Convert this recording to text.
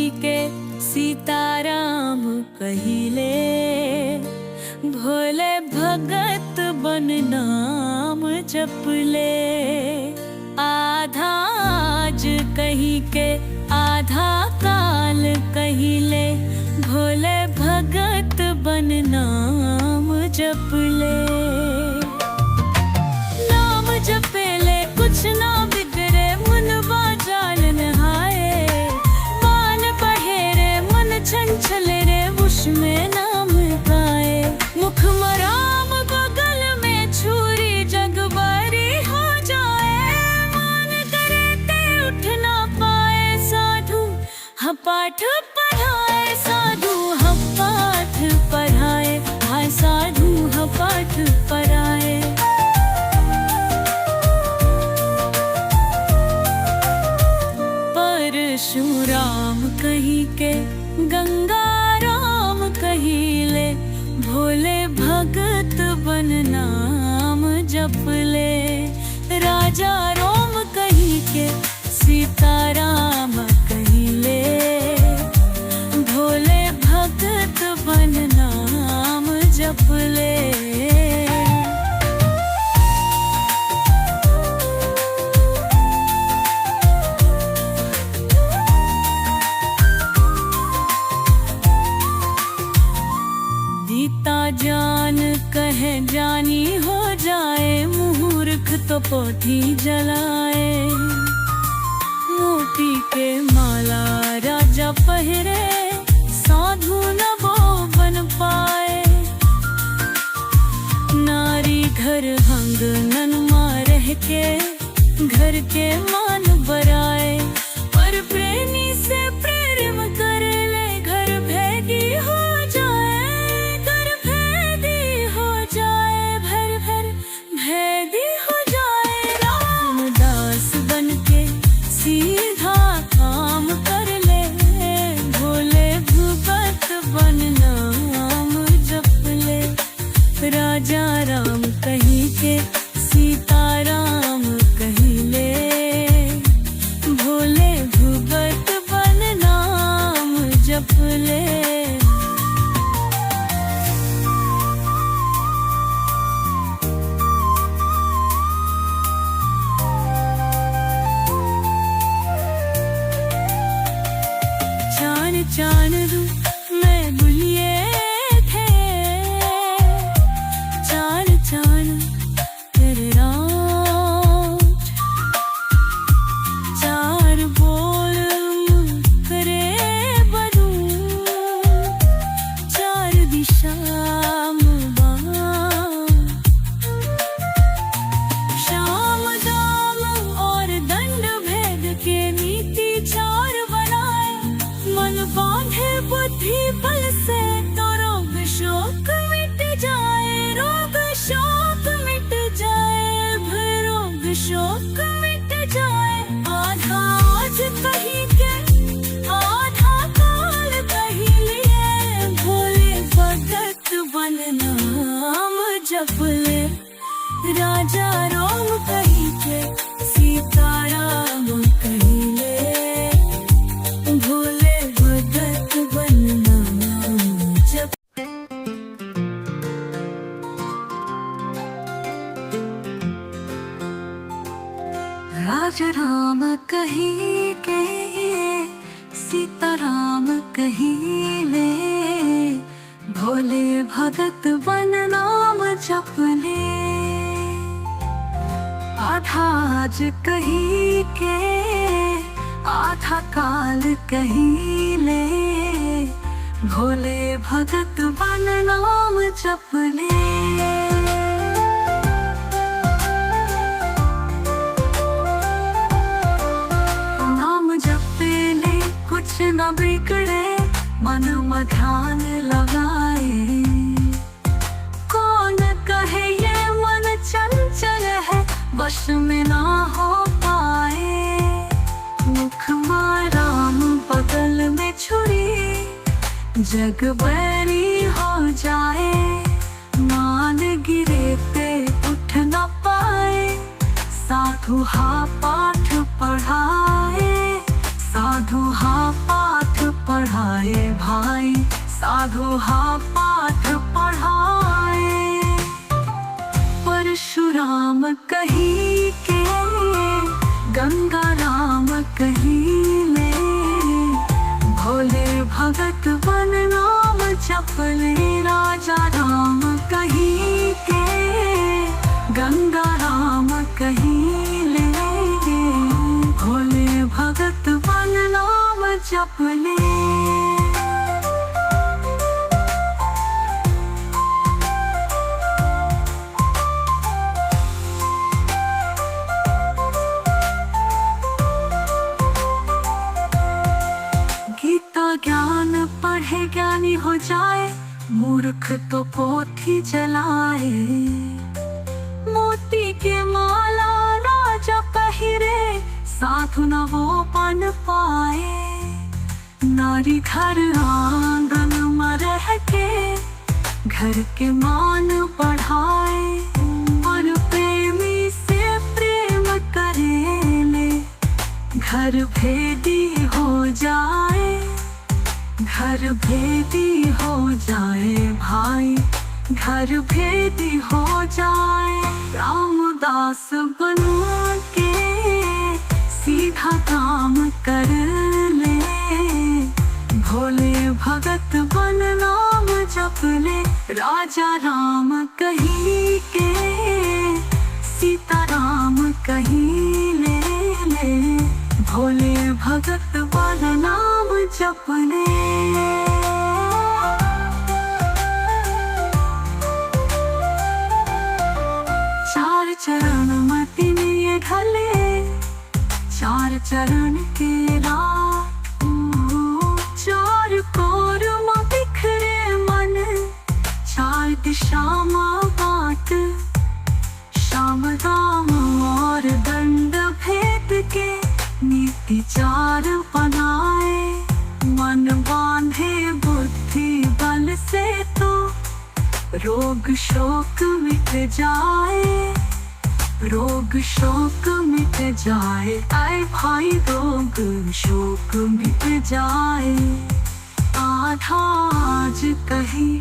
कही के सीताराम कहिले, भोले भगत बन नाम जपले। आधा आज कही के आधा काल कहिले, भोले भगत बन नाम जपले। नाम जपेले कुछ ना बिगड़े, मन बाजाल नहाए। मान बहेरे मन चंचले रे, उस में नाम गाए। मुख मराम बगल में छुरी, जग बारी हो जाए। मान करे ते उठ ना पाए, साधु हाँ पाठ पढ़ाए। साधु हाँ पाठ पढ़ाए, हाँ साधु हाँ पाठ पढ़ाए। परशुराम कही के गंगा राम कहिले, भोले भगत बन नाम जपले। राजा रोम कही के सीताराम कहिले, भोले भगत बन नाम जपले। गीता जान कहे जानी हो जाए, मूर्ख तो पोथी जलाए। मोती के माला राजा पहरे, साधु न वो बन पाए। नारी घर आंगन में रह के, घर के मान बराए। पर प्रेमी से प्रेम कर ले, घर भेदी हो जाए। घर भेदी हो जाए, भर भर भेदी हो जाए। रामदास बन के सीधा काम कर ले, भोले भगत बन नाम जपले। राजा राम कही के सीताराम कहिले, भोले भगत बन नाम जपले। चान चान रू मैं बुलिए थे, चान चान तेरे रात। चार बोल करे बदू, चार दिशा श्याम दाम और दंड भेद के नीति चार बनाए। मन बांधे बुद्धि बल से, तो रोग शोक मिट जाए। रोग शोक मिट जाए, भय रोग शोक मिट जाए। आधा आज कही के आधा काल कही लिए, भोले भगत बन नाम जपले। राजा रोम कही के सीताराम कहिले, भोले भगत बन नाम जप। राजा राम कही के सीताराम कहिले, भोले भगत बन नाम जपले। आधा आज कही के आधा काल कहिले, भोले भगत बन नाम जपले। नाम जपेले कुछ न बिगड़े, मन में ध्यान लगाए। कौन कहे ये मन चंचल है, वश में ना हो पाए। मुख में राम बगल में छुरी, जग बैरी हो जाए। मान गिरे पे उठ न पाए, साधु हा पाठ पढ़ाए। साधु हा पाठ साधु हा पाठ पढ़ाए। परशुराम कहीं के गंगा राम कहीं ले, भोले भगत बन नाम जपले। राजा राम कहीं के गंगा राम कहीं ले, भोले भगत बन नाम जपले। गीता ज्ञान पढ़े ज्ञानी हो जाए, मूर्ख तो पोथी जलाए। मोती के माला राजा पहिरे, साधु न वो बन पाए। नारी घर आंगन में रह के घर के मान बढ़ाए। और प्रेमी से प्रेम करेले, घर भेदी हो जाए। घर भेदी हो जाए भाई, घर भेदी हो जाए। रामदास बन के सीधा काम कर ले, भोले भगत बन नाम जप ले। राजा राम कहीं के सीता राम कहीं ले, भोले भगत बन नाम जप ले। चार चरण में तीन ये ढले, चार चरण के राह। चार कोर में बिखरे मन, चार दिशा में बाट। श्याम राम और दंड भेद के नीति चार बनाए। मन बांधे बुद्धि बल से तो रोग शोक मिट जाए। रोग शोक मिट जाए, आए भाई रोग शोक मिट जाए। आधा आज कहीं